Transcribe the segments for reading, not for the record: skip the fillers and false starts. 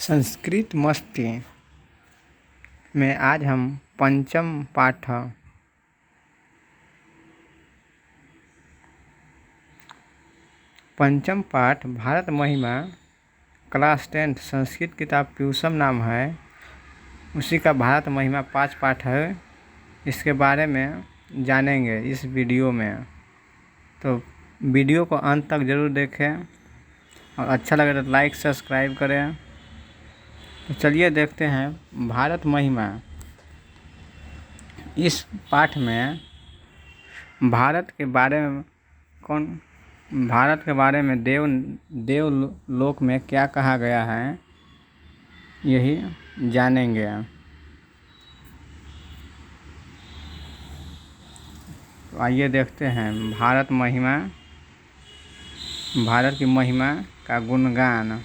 संस्कृत मस्ती में आज हम पंचम पाठ भारत महिमा क्लास 10 संस्कृत किताब प्यूसम नाम है। उसी का भारत महिमा 5 पाठ है। इसके बारे में जानेंगे इस वीडियो में, तो वीडियो को अंत तक ज़रूर देखें और अच्छा लगे तो लाइक सब्सक्राइब करें। तो चलिए देखते हैं भारत महिमा। इस पाठ में भारत के बारे में देव लोक में क्या कहा गया है, यही जानेंगे। तो आइए देखते हैं भारत की महिमा का गुणगान।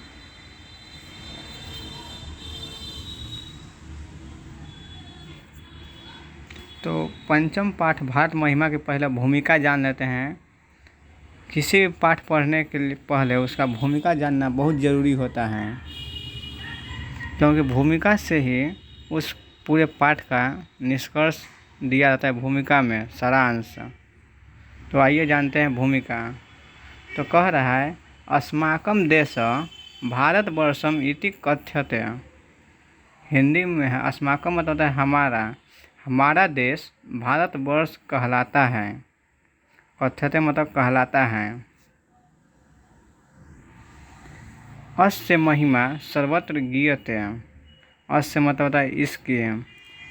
तो पंचम पाठ भारत महिमा की पहले भूमिका जान लेते हैं। किसी भी पाठ पढ़ने के लिए पहले उसका भूमिका जानना बहुत ज़रूरी होता है, क्योंकि भूमिका से ही उस पूरे पाठ का निष्कर्ष दिया जाता है। भूमिका में सारांश। तो आइए जानते हैं भूमिका। तो कह रहा है अस्माकं देश भारतवर्षम इति कथ्यते। हिंदी में है अस्माकं मतलब होता है हमारा देश भारतवर्ष कहलाता है। कथ्यते मतलब कहलाता है। अस्य महिमा सर्वत्र गीयते। अस्य मतलब होता है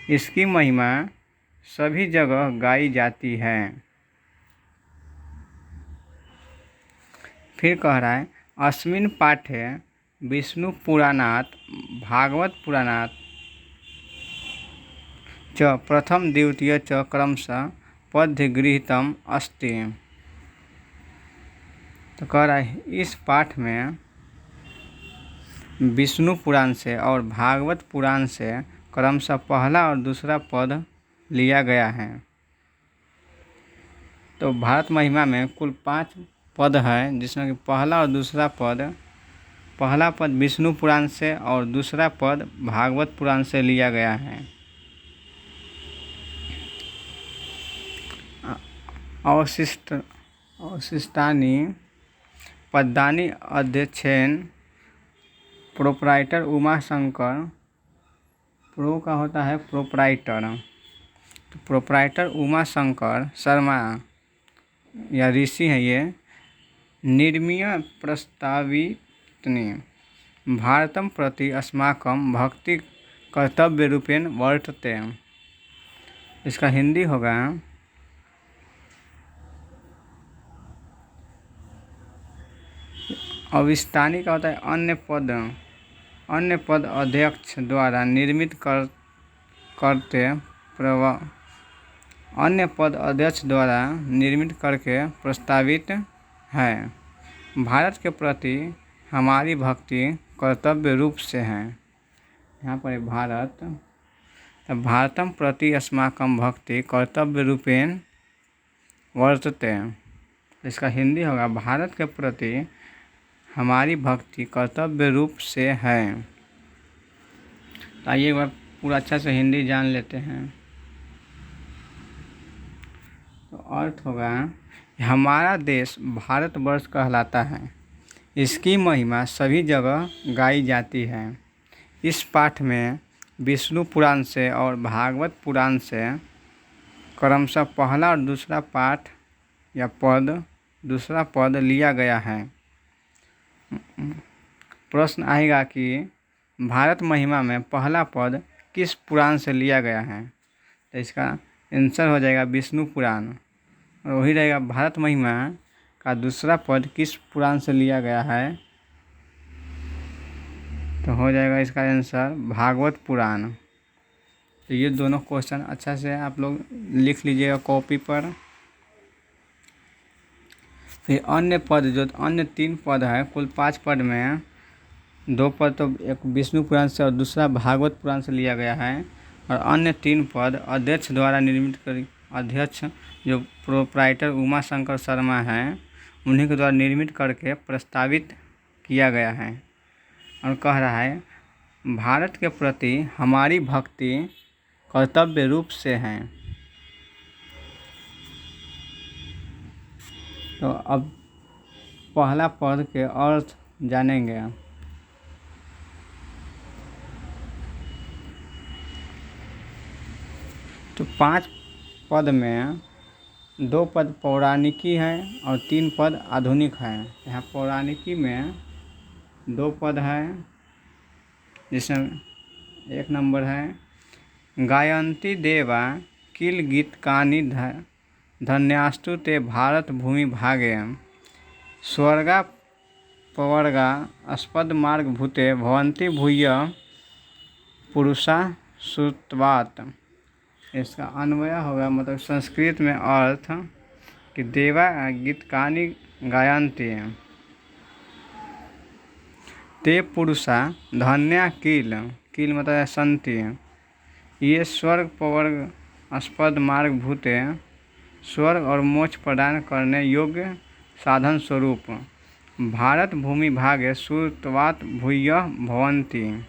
इसकी महिमा सभी जगह गाई जाती है। फिर कह रहा है अस्मिन् पाठे विष्णु पुराणात् भागवत पुराणात् च प्रथम द्वितीय च क्रमशः पद्य गृहीतम् अस्ति। तो कह रहा है इस पाठ में विष्णु पुराण से और भागवत पुराण से क्रमशः पहला और दूसरा पद लिया गया है। तो भारत महिमा में कुल 5 पद है, जिसमें कि पहला और दूसरा पहला पद विष्णु पुराण से और दूसरा पद भागवत पुराण से लिया गया है। अवशिष्टानि पदानि अध्यक्षेन प्रोप्राइटर उमाशंकर। प्रो का होता है प्रोप्राइटर, तो प्रोप्राइटर उमाशंकर शर्मा या ऋषि है ये, निर्मीय प्रस्तावितनि भारतम प्रति अस्माकं भक्ति कर्तव्य रूपेण वर्तते। इसका हिंदी होगा अविष्टानी का होता है अन्य पद अध्यक्ष द्वारा निर्मित अन्य पद अध्यक्ष द्वारा निर्मित करके प्रस्तावित है। भारत के प्रति हमारी भक्ति कर्तव्य रूप से है। यहाँ पर भारत, तो भारतम प्रति अस्माकं भक्ति कर्तव्य रूपेण वर्तते। इसका हिंदी होगा भारत के प्रति हमारी भक्ति कर्तव्य रूप से है। तो आइए एक बार पूरा अच्छा से हिंदी जान लेते हैं। तो अर्थ होगा हमारा देश भारतवर्ष कहलाता है, इसकी महिमा सभी जगह गाई जाती है। इस पाठ में विष्णु पुराण से और भागवत पुराण से क्रमशः पहला और दूसरा पाठ या दूसरा पद लिया गया है। प्रश्न आएगा कि भारत महिमा में पहला पद किस पुराण से लिया गया है, तो इसका आंसर हो जाएगा विष्णु पुराण। और वही रहेगा भारत महिमा का दूसरा पद किस पुराण से लिया गया है, तो हो जाएगा इसका आंसर भागवत पुराण। तो ये दोनों क्वेश्चन अच्छा से आप लोग लिख लीजिएगा कॉपी पर। फिर अन्य 3 पद है। कुल 5 पद में 2 पद तो एक विष्णु पुराण से और दूसरा भागवत पुराण से लिया गया है, और अन्य 3 पद अध्यक्ष द्वारा अध्यक्ष जो प्रोप्राइटर उमाशंकर शर्मा हैं, उन्हीं के द्वारा निर्मित करके प्रस्तावित किया गया है। और कह रहा है भारत के प्रति हमारी भक्ति कर्तव्य रूप से है। तो अब पहला पद के अर्थ जानेंगे। तो 5 पद में 2 पद पौराणिकी हैं और 3 पद आधुनिक हैं। यहाँ पौराणिकी में 2 पद हैं, जिसमें 1 नंबर है गायन्ति देवा किल गीतकानि धन्यास्तु ते भारत भूमि भागे स्वर्गा पवर्गा अस्पद मार्ग भूते भवन्ति भूय पुरुषा श्रुतवात। इसका अन्वय होगा, मतलब संस्कृत में अर्थ कि देवा गीतकानि गायन्ति ते पुरुषा धन्या किल मतलब संति ये स्वर्ग पवर्ग अस्पद मार्ग भूते स्वर्ग और मोक्ष प्रदान करने योग्य साधन स्वरूप भारत भूमि भागे श्रुतवात भूय भवन्ति।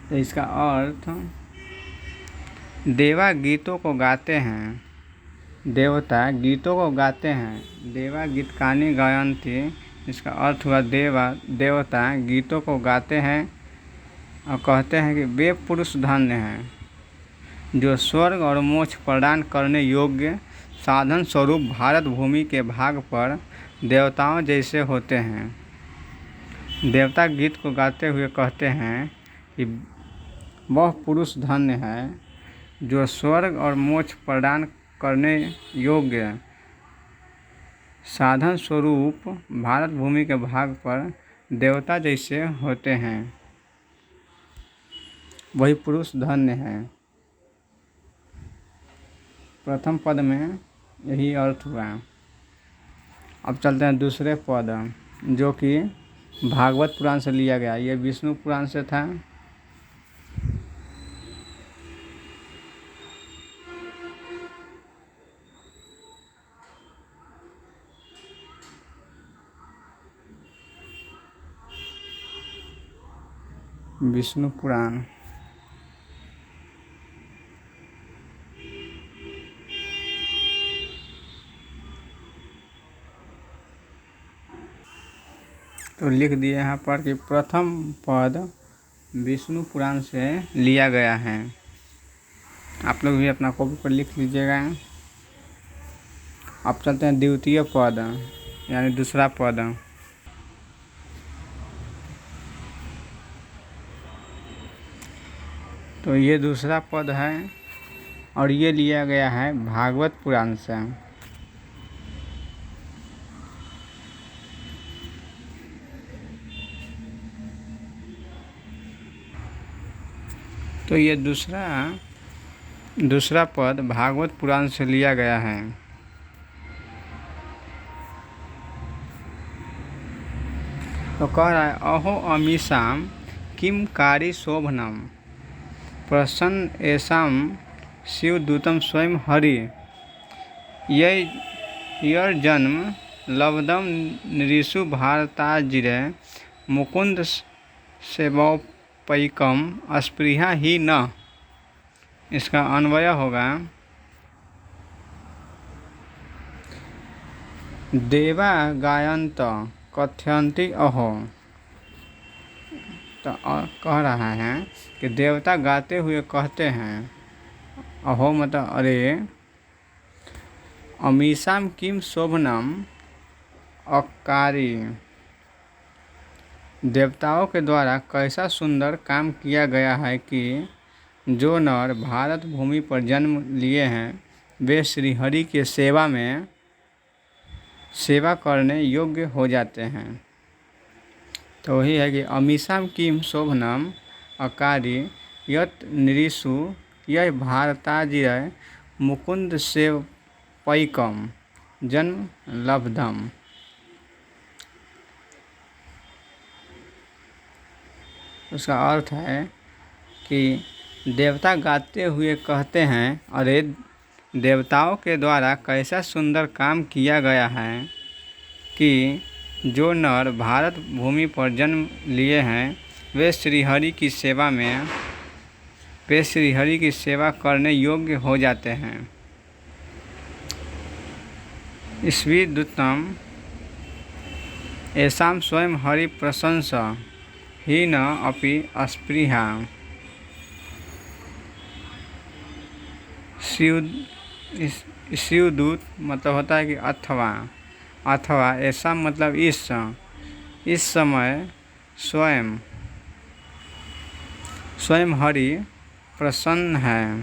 तो इसका अर्थ देवा गीतों को गाते हैं, देवता गीतों को गाते हैं। देवा गीतकानि गायन्ति, इसका अर्थ हुआ देवता गीतों को गाते हैं और कहते हैं कि वे पुरुष धन्य हैं जो स्वर्ग और मोक्ष प्रदान करने योग्य साधन स्वरूप भारत भूमि के भाग पर देवताओं जैसे होते हैं। देवता गीत को गाते हुए कहते हैं कि वह पुरुष धन्य है जो स्वर्ग और मोक्ष प्रदान करने योग्य साधन स्वरूप भारत भूमि के भाग पर देवता जैसे होते हैं, वही पुरुष धन्य है। प्रथम पद में यही अर्थ हुआ। अब चलते हैं दूसरे पद, जो कि भागवत पुराण से लिया गया। ये विष्णु पुराण से था। विष्णु पुराण तो लिख दिए यहाँ पर कि प्रथम पद विष्णु पुराण से लिया गया है। आप लोग भी अपना कॉपी पर लिख लीजिएगा। अब चलते हैं द्वितीय पद, यानी दूसरा पद। तो ये दूसरा पद है और ये लिया गया है भागवत पुराण से। तो ये दूसरा पद भागवत पुराण से लिया गया है। तो कह रहा है अहो अमीषाम किम कारी शोभनम प्रसन्न ऐसाम शिवदूतम स्वयं हरि यर जन्म लब्धम नृषु भारताजिरे मुकुंद सेवपैकम अस्पृहा ही न। इसका अन्वय होगा देवा गायन्त कथयन्ति अहो। तो कह रहा है कि देवता गाते हुए कहते हैं, अहो मतलब अरे, अमीषाम किम शोभनम अकारी, देवताओं के द्वारा कैसा सुंदर काम किया गया है कि जो नर भारत भूमि पर जन्म लिए हैं वे श्री हरि के सेवा करने योग्य हो जाते हैं। तो वही है कि अमीषाम किम शोभनम अकारी यत नृषु यह भारताजिर मुकुंद सेवपैकम जन्म लब्धम। उसका अर्थ है कि देवता गाते हुए कहते हैं, अरे देवताओं के द्वारा कैसा सुंदर काम किया गया है कि जो नर भारत भूमि पर जन्म लिए हैं वे श्रीहरि की सेवा करने योग्य हो जाते हैं। ईस्वी द्वितम येषां स्वयं हरि प्रशंसा ही न अपि अस्पृहा शिवदूत मतलब होता है कि अथवा ऐसा मतलब इस समय स्वयं हरि प्रसन्न है।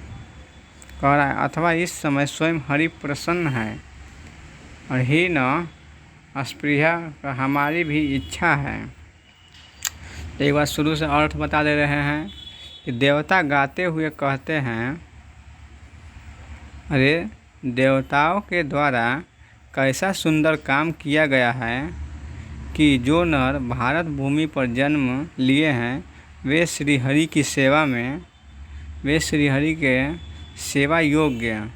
कह रहा है अथवा इस समय स्वयं हरि प्रसन्न है और ही न अस्पृहा का हमारी भी इच्छा है। तो एक बार शुरू से अर्थ बता दे रहे हैं कि देवता गाते हुए कहते हैं, अरे देवताओं के द्वारा कैसा सुंदर काम किया गया है कि जो नर भारत भूमि पर जन्म लिए हैं वे श्रीहरि की सेवा योग्य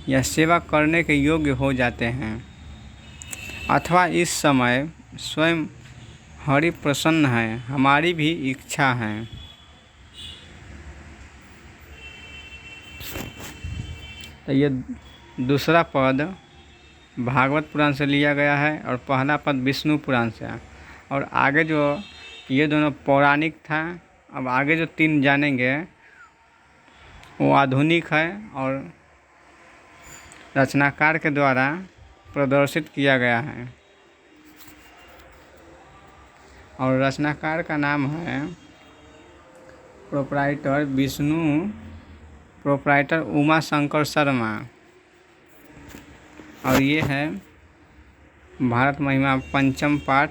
या सेवा करने के योग्य हो जाते हैं। अथवा इस समय स्वयं हरि प्रसन्न है, हमारी भी इच्छा है। तो ये दूसरा पद भागवत पुराण से लिया गया है और पहला पद विष्णु पुराण से है। और आगे जो ये दोनों पौराणिक था, अब आगे जो 3 जानेंगे वो आधुनिक है और रचनाकार के द्वारा प्रदर्शित किया गया है। और रचनाकार का नाम है प्रोप्राइटर उमा शंकर शर्मा। और ये है भारत महिमा पंचम पाठ।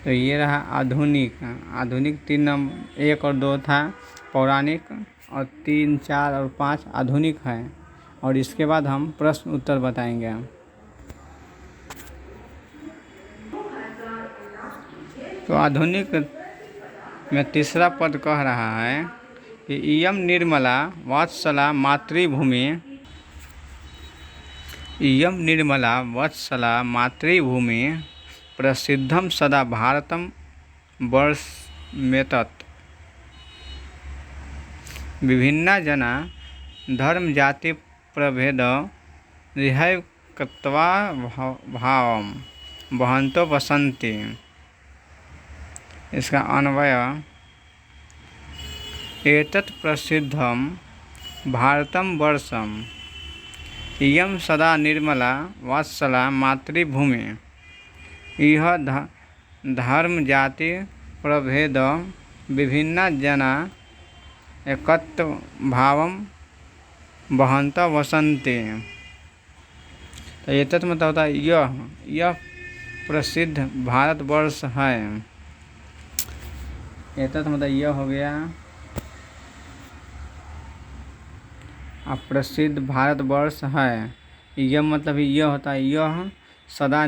तो ये रहा आधुनिक 3 नंबर 1 और 2 था पौराणिक, और 3, 4 और 5 आधुनिक है। और इसके बाद हम प्रश्न उत्तर बताएंगे। तो आधुनिक में तीसरा पद कह रहा है कि इयं निर्मला वत्सला मातृभूमि प्रसिद्धं सदा भारतं वर्षमेतत् विभिन्ना जना धर्म जाति प्रभेद रिहैकत्वा भावं वहन्तो वसन्ति। इसका अन्वय एतत् प्रसिद्धं भारतं वर्षम् इयं सदा निर्मला वत्सला मातृभूमि इह धर्म जाति प्रभेद विभिन्ना जना एकत्व भावं वहन्त वसन्ति। तो ये तत्व मतलब होता है यह प्रसिद्ध भारतवर्ष है। ये तत्व मतलब यह हो गया प्रसिद्ध भारतवर्ष है। यह मतलब यह होता है यह सदा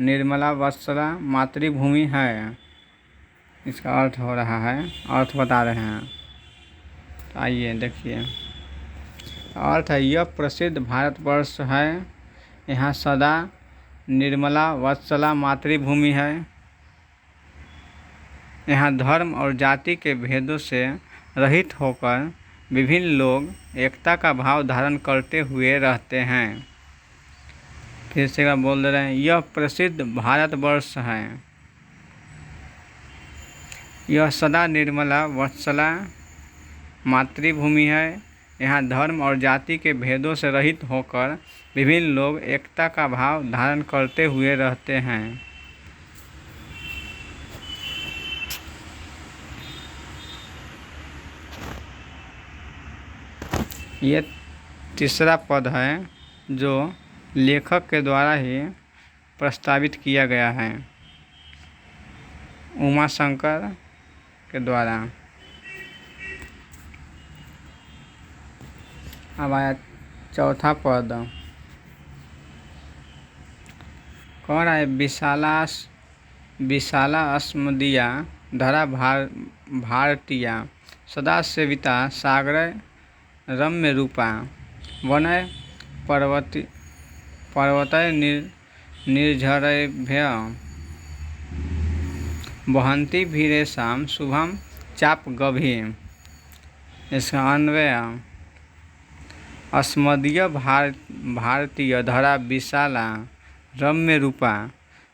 निर्मला वत्सला मातृभूमि है। इसका अर्थ हो रहा है, अर्थ बता रहे हैं। तो आइए देखिए, अर्थ है यह प्रसिद्ध भारतवर्ष है, यहाँ सदा निर्मला वत्सला मातृभूमि है। यहाँ धर्म और जाति के भेदों से रहित होकर विभिन्न लोग एकता का भाव धारण करते हुए रहते हैं। फिर से बोल दे रहे हैं, यह प्रसिद्ध भारतवर्ष है, यह सदा निर्मला वत्सला मातृभूमि है। यहाँ धर्म और जाति के भेदों से रहित होकर विभिन्न लोग एकता का भाव धारण करते हुए रहते हैं। ये तीसरा पद है जो लेखक के द्वारा ही प्रस्तावित किया गया है, उमा शंकर के द्वारा। अब आया चौथा पद, कह रहा है विशाला अस्मदीया धरा भारतीया सदा सेविता सागर रम्य रूपा वनय पर्वतय निर्झरेभ्य वहन्ति भीरेशाम शुभम चाप गभी। इसका अन्वय अस्मदीय भारतीय धरा विशाला रम्य रूपा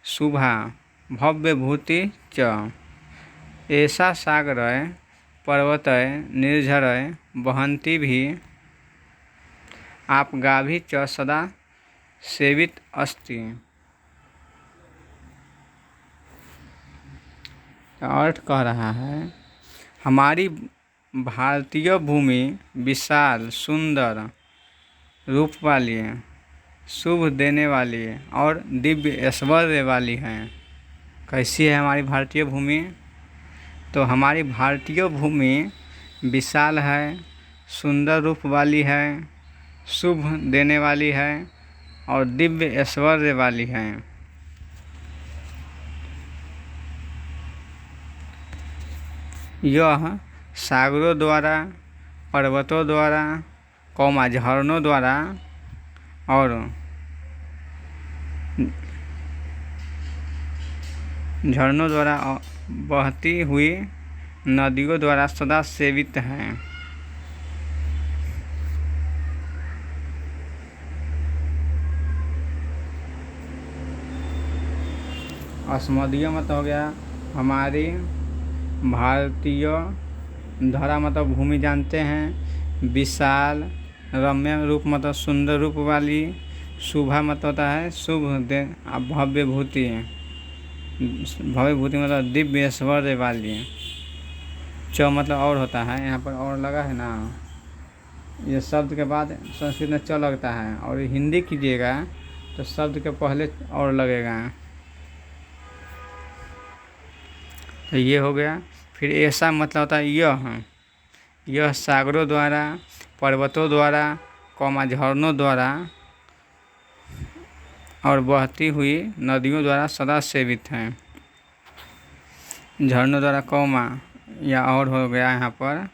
शुभा भव्य भूति च ऐसा सागरय पर्वतय निर्झरय वहन्ति भी आप गाभी च सदा सेवित अस्ति। अर्थ कह रहा है हमारी भारतीय भूमि विशाल सुंदर रूप वाली शुभ देने वाली और दिव्य ऐश्वर्य वाली है। कैसी है हमारी भारतीय भूमि? तो हमारी भारतीय भूमि विशाल है, सुंदर रूप वाली है, शुभ देने वाली है और दिव्य ऐश्वर्य वाली है। यह सागरों द्वारा, पर्वतों द्वारा, झरनों द्वारा और बहती हुई नदियों द्वारा सदा सेवित हैं। अस्मदीय मतलब हो गया हमारी भारतीय, धरा मतलब भूमि जानते हैं, विशाल, रम्य रूप मतलब सुंदर रूप वाली, शुभा मतलब होता है शुभ दे, भव्य भूति मतलब दिव्य ऐश्वर्य वाली। च मतलब और होता है, यहाँ पर और लगा है ना, ये शब्द के बाद संस्कृत में च लगता है और हिंदी कीजिएगा तो शब्द के पहले और लगेगा। तो ये हो गया। फिर ऐसा मतलब होता है यह सागरों द्वारा, पर्वतों द्वारा, झरनों द्वारा और बहती हुई नदियों द्वारा सदा सेवित हैं। झरनों द्वारा या और हो गया यहाँ पर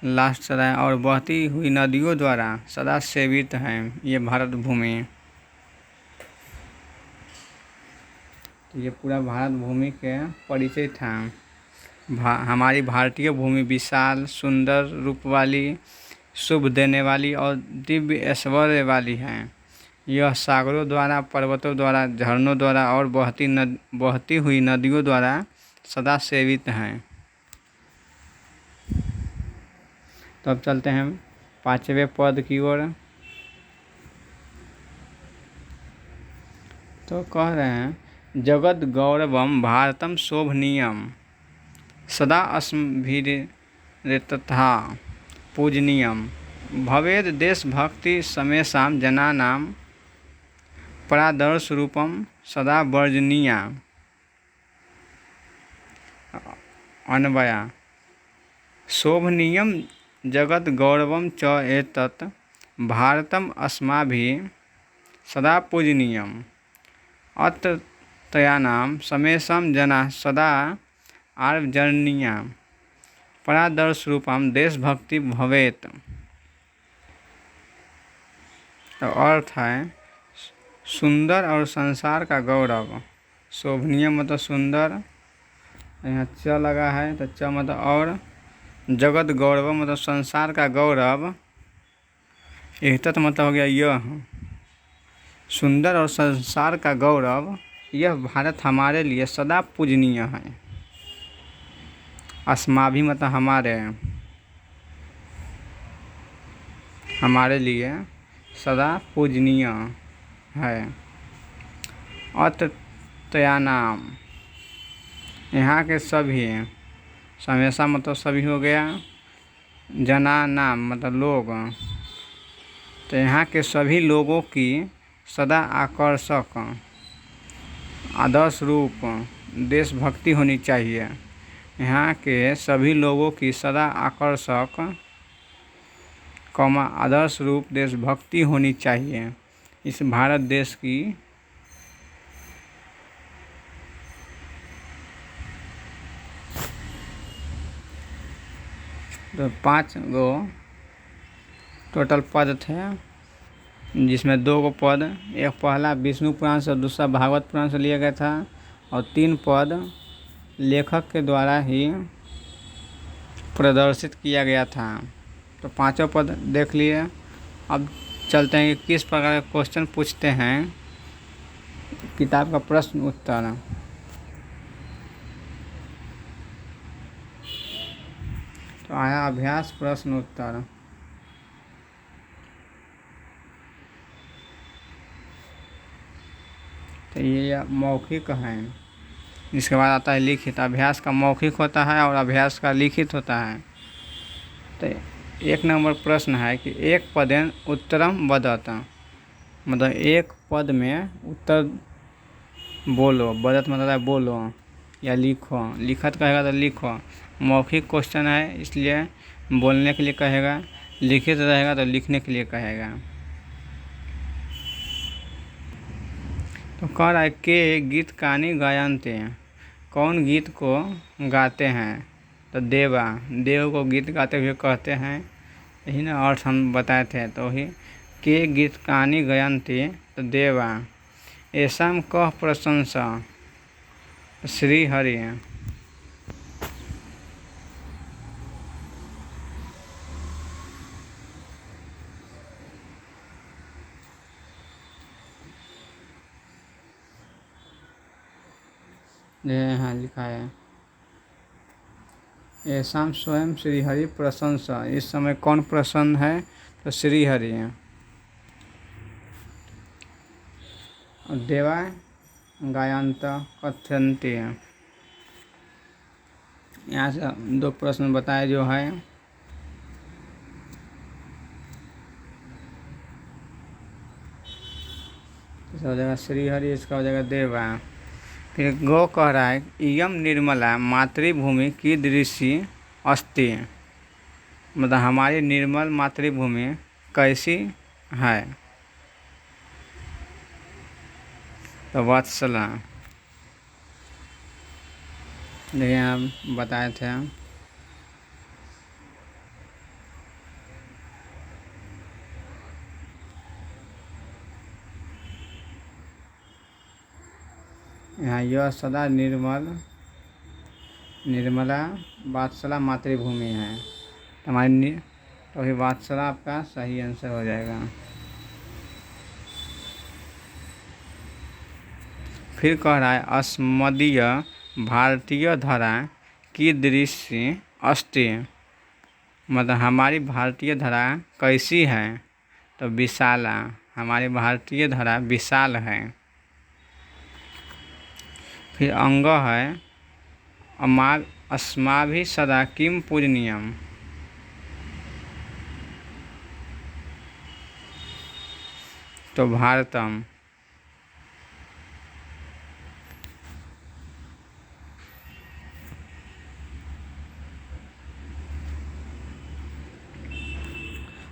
लास्ट सदा है, और बहती हुई नदियों द्वारा सदा सेवित हैं ये भारत भूमि। ये पूरा भारत भूमि के परिचय था। हमारी भारतीय भूमि विशाल, सुंदर रूप वाली, शुभ देने वाली और दिव्य ऐश्वर्य वाली है। यह सागरों द्वारा, पर्वतों द्वारा, झरनों द्वारा और बहती हुई नदियों द्वारा सदा सेवित हैं। तो अब चलते हैं 5वें पद की ओर। तो कह रहे हैं जगद गौरवम भारतम शोभनीयम सदा अस्मभिरेतथा पूजनीयम भवेद देशभक्ति समेषां जनानां परादर्श रूपम सदा वर्जनीया। अन्वया शोभनीयम जगत गौरवम च एतत् भारतम अस्माभिः सदा पूजनीयम अत्र तयानां समेषां जनाः सदा आर्जनीया परादर्श रूपम देशभक्ति भवेत। तो अर्थ है सुंदर और संसार का गौरव। शोभनीय मतलब सुंदर, यहाँ च लगा है तो च मतलब और, जगत गौरव मतलब संसार का गौरव, एतत् मतलब हो गया यह सुंदर और संसार का गौरव, यह भारत हमारे लिए सदा पूजनीय है। अस्माभि मतलब हमारे लिए सदा पूजनीय है। अत्र तयानाम यहाँ के सभी, हमेशा मतलब सभी हो गया, जना नाम मतलब लोग, तो यहाँ के सभी लोगों की सदा आकर्षक आदर्श रूप देशभक्ति होनी चाहिए। यहाँ के सभी लोगों की सदा आकर्षक आदर्श रूप देशभक्ति होनी चाहिए। इस भारत देश की तो 5 गो टोटल पद थे, जिसमें 2 गो पद, एक पहला विष्णु पुराण से, दूसरा भागवत पुराण से लिया गया था, और 3 पद लेखक के द्वारा ही प्रदर्शित किया गया था। तो 5 पद देख लिए। अब चलते हैं कि किस प्रकार के क्वेश्चन पूछते हैं किताब का प्रश्न उत्तर। तो आया अभ्यास प्रश्न उत्तर। तो ये मौखिक है। इसके बाद आता है लिखित। अभ्यास का मौखिक होता है और अभ्यास का लिखित होता है। तो 1 नंबर प्रश्न है कि एक पदेन उत्तरम वदत, मतलब एक पद में उत्तर बोलो। वदत मतलब है बोलो या लिखो। लिखत कहेगा तो लिखो। मौखिक क्वेश्चन है इसलिए बोलने के लिए कहेगा। लिखित रहेगा तो लिखने के लिए कहेगा। तो कह रहा है के गीत कानी गायनते, कौन गीत को गाते हैं। तो देवा, देव को गीत गाते हुए कहते हैं। यही ना अर्थ हम बताए थे। तो ही के गीत कानी गायनते, तो देवा। ऐसा कह प्रशंसा श्री हरि। यहाँ लिखा है ऐसा स्वयं श्री हरि प्रशंसा। इस समय कौन प्रसन्न है। तो श्री हरि है। और देवा गायंत कथ्यन्ते। यहाँ से 2 प्रश्न बताए जो है। इसका हो जाएगा श्री हरि, इसका हो जाएगा देवा। फिर गो कह रहा है इयम निर्मला मातृभूमि की दृश्य अस्ति, मतलब हमारी निर्मल मातृभूमि कैसी है। तो वत्सला, देखिए हम बताए थे। यहाँ यह सदा निर्मला वात्सला मातृभूमि है। हमारी तो अभी वात्सला आपका सही आंसर हो जाएगा। फिर कह रहा है अस्मदीय भारतीय धरा की दृश्य अस्ति, मतलब हमारी भारतीय धरा कैसी है। तो विशाला, हमारी भारतीय धरा विशाल है। फिर अंग है अस्माभि सदा किम पूजनीयम, तो भारतम।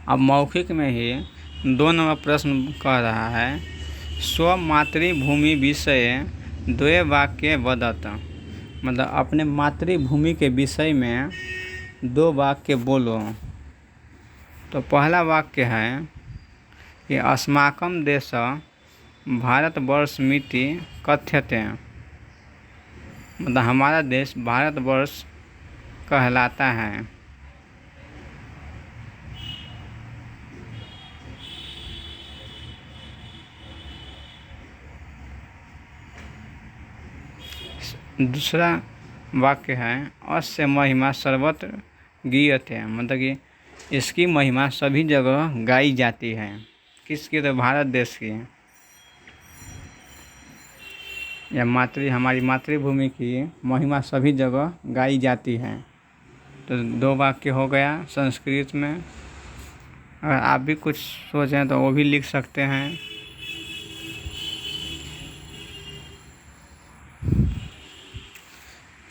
अब मौखिक में ही 2 नंबर प्रश्न कह रहा है स्व मातृभूमि विषय 2 वाक्य वदत, मतलब अपने मातृभूमि के विषय में 2 वाक्य बोलो। तो पहला वाक्य है कि अस्माकं देश भारतवर्षमिति कथ्यते, मतलब हमारा देश भारतवर्ष कहलाता है। दूसरा वाक्य है अस्य महिमा सर्वत्र गीयते, मतलब कि इसकी महिमा सभी जगह गाई जाती है। किसकी। तो भारत देश की। या हमारी मातृभूमि की महिमा सभी जगह गाई जाती है। तो 2 वाक्य हो गया संस्कृत में। अगर आप भी कुछ सोचें तो वो भी लिख सकते हैं।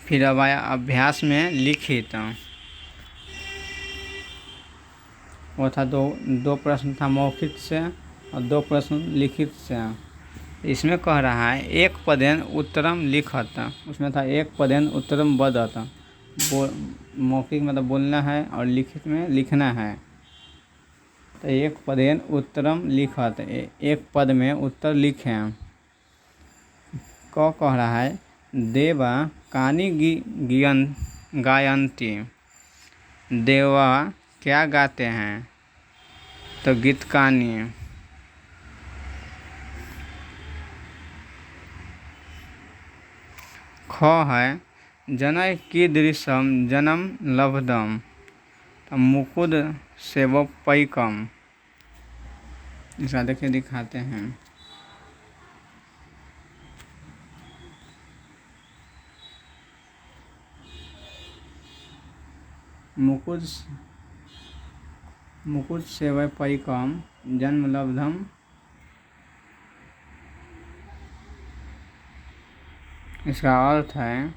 फिर अब आया अभ्यास में लिखित। वो था 2 प्रश्न था मौखिक से और 2 प्रश्न लिखित से। इसमें कह रहा है एक पदेन उत्तरम लिखत, उसमें था एक पदेन उत्तरम वदत। मौखिक मतलब बोलना है और लिखित में लिखना है। तो एक पदेन उत्तरम लिखत, एक पद में उत्तर लिखें। कह रहा है देवा कानी गायंती, देवा क्या गाते हैं, तो गीत कानी। ख है जनय कीदृशम जन्म लब्धम, तो मुकुद सेवोपैकम। इसका देखिए दिखाते हैं। मुकुद सेवोपैकम जन्म लब्धम, इसका अर्थ है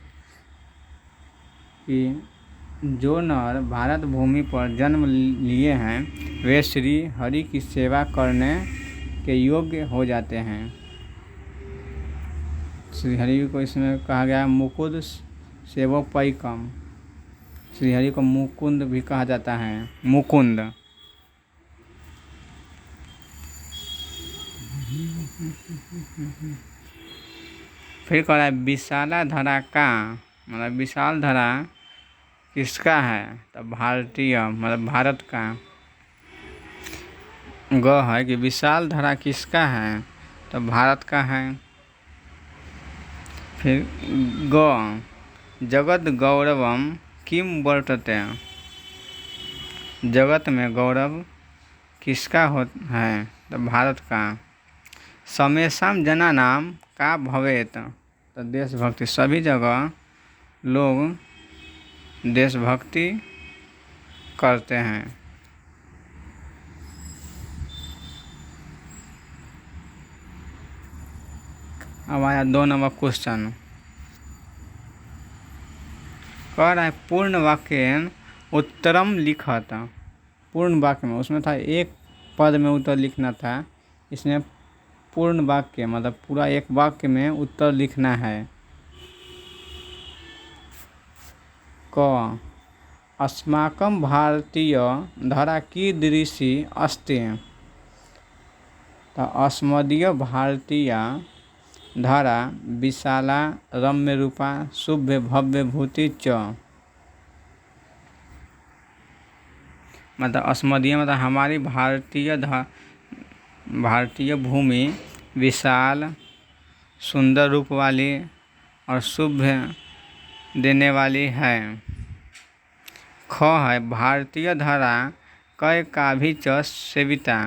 कि जो नर भारत भूमि पर जन्म लिए हैं वे श्री हरि की सेवा करने के योग्य हो जाते हैं। श्री हरि को इसमें कहा गया मुकुद सेवोपैकम। श्री हरि को मुकुंद भी कहा जाता है, मुकुंद। फिर कह रहा है विशाला धरा का, मतलब विशाल धरा किसका है, तो भारतीय मतलब भारत का। ग है कि विशाल धरा किसका है, तो भारत का है। फिर ग जगत गौरवम किम वर्तते, जगत में गौरव किसका है, तो भारत का। समेषाम जना नाम का भवेत, तो देशभक्ति, सभी जगह लोग देशभक्ति करते हैं। अब आया 2 नंबर क्वेश्चन। कह रहा है पूर्ण वाक्य उत्तरम लिखत। पूर्ण वाक्य में उसमें था एक पद में उत्तर लिखना था, इसमें पूर्ण वाक्य मतलब पूरा एक वाक्य में उत्तर लिखना है। क अस्माकं भारतीय धरा कीदृशी अस्ति, तो अस्मदीय भारतीय धरा विशाला रम्य रूपा शुभ्य भव्य भूति च, मतलब अस्मदीय मतलब हमारी भारतीय भूमि विशाल सुंदर रूप वाली और शुभ देने वाली है। ख है भारतीय धरा कय का भी च सेविता,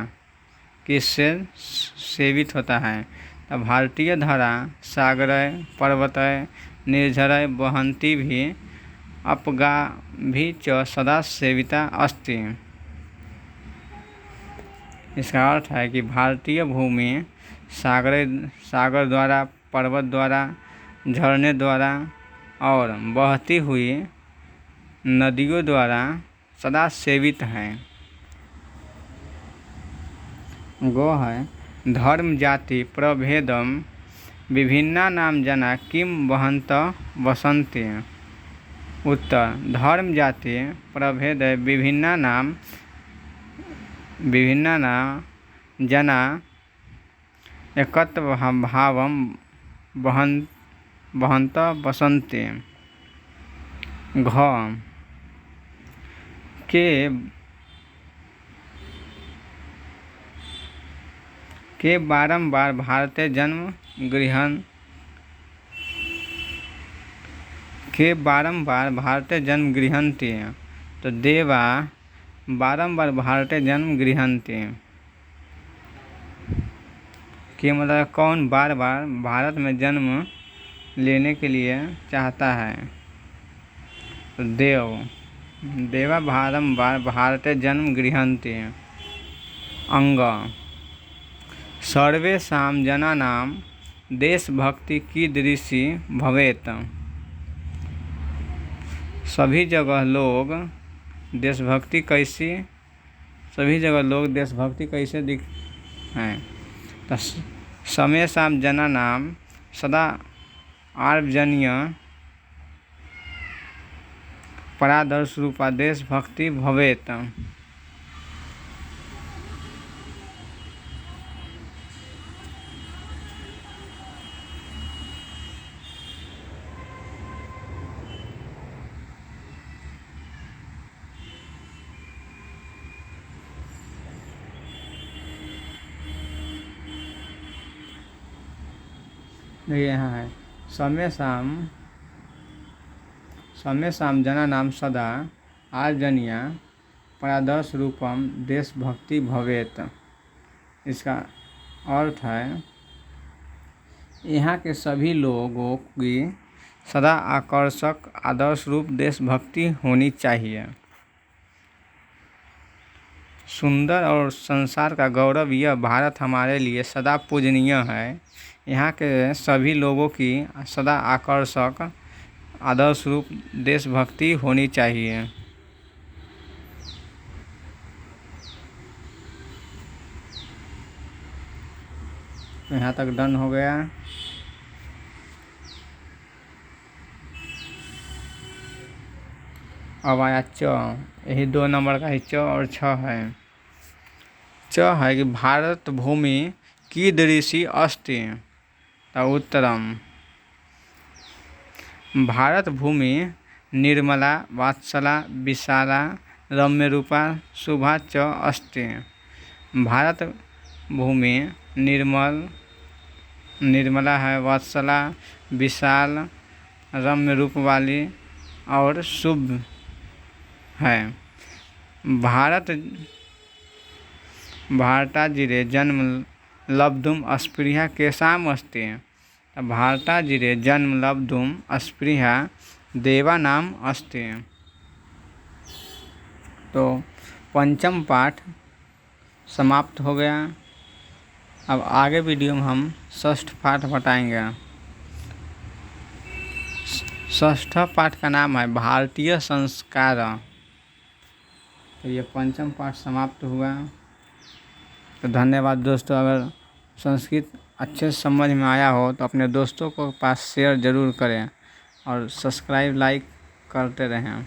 किससे सेवित होता है, तो भारतीय धरा सागरय पर्वतय निर्झरय बहंती भी अपगा भी च सदा सेविता अस्ति। इसका अर्थ है कि भारतीय भूमि सागर द्वारा, पर्वत द्वारा, झरने द्वारा और बहती हुई नदियों द्वारा सदा सेवित है। गो है धर्म जाति प्रभेदम विभिन्ना नाम जना किम वहंत वसंती। उत्तर धर्म जाति प्रभेद विभिन्ना नाम जना एकत्व भावम वहंत वसंती। घ के बारंबार भारतीय जन्म गृहंती, तो देवा बारंबार भारतीय जन्म गृहंती। के मतलब कौन बार बार भारत में जन्म लेने के लिए चाहता है, तो देवा बारंबार भारतीय जन्म गृहंती। अंग सर्वेषां जनानां देशभक्ति कीदृशी भवेत, सभी जगह लोग देशभक्ति कैसे दिख हैं, तो समेषां जनानां सदा आर्जनीय परादर्श रूपा देशभक्ति भवेत। ये यहाँ है समेषां जनानां सदा आर्जनीया परादर्श रूपम देशभक्ति भवेत। इसका अर्थ है यहाँ के सभी लोगों की सदा आकर्षक आदर्श रूप देशभक्ति होनी चाहिए। सुंदर और संसार का गौरव यह भारत हमारे लिए सदा पूजनीय है। यहाँ के सभी लोगों की सदा आकर्षक आदर्श रूप देशभक्ति होनी चाहिए। तो यहाँ तक डन हो गया। अब आया च, यही 2 नंबर का ही च और छ है। च है कि भारत भूमि कीदृशी अस्ति। उत्तरम भारत भूमि निर्मला वात्सला विशाला रम्य रूपा शुभा च अस्ति। भारत भूमि निर्मला है, वात्सला विशाल रम्य रूप वाली और शुभ है। भारताजिरे जन्म लब्धुम अस्पृहा केषाम् अस्ति। भारताजिरे जन्म लब्धुम अस्पृहा देवानाम अस्ति। तो पंचम पाठ समाप्त हो गया। अब आगे वीडियो में हम षष्ठ पाठ बताएंगे। षष्ठ पाठ का नाम है भारतीय संस्कार। तो ये पंचम पाठ समाप्त हुआ। तो धन्यवाद दोस्तों। अगर संस्कृत अच्छे से समझ में आया हो तो अपने दोस्तों को पास शेयर ज़रूर करें और सब्सक्राइब लाइक करते रहें।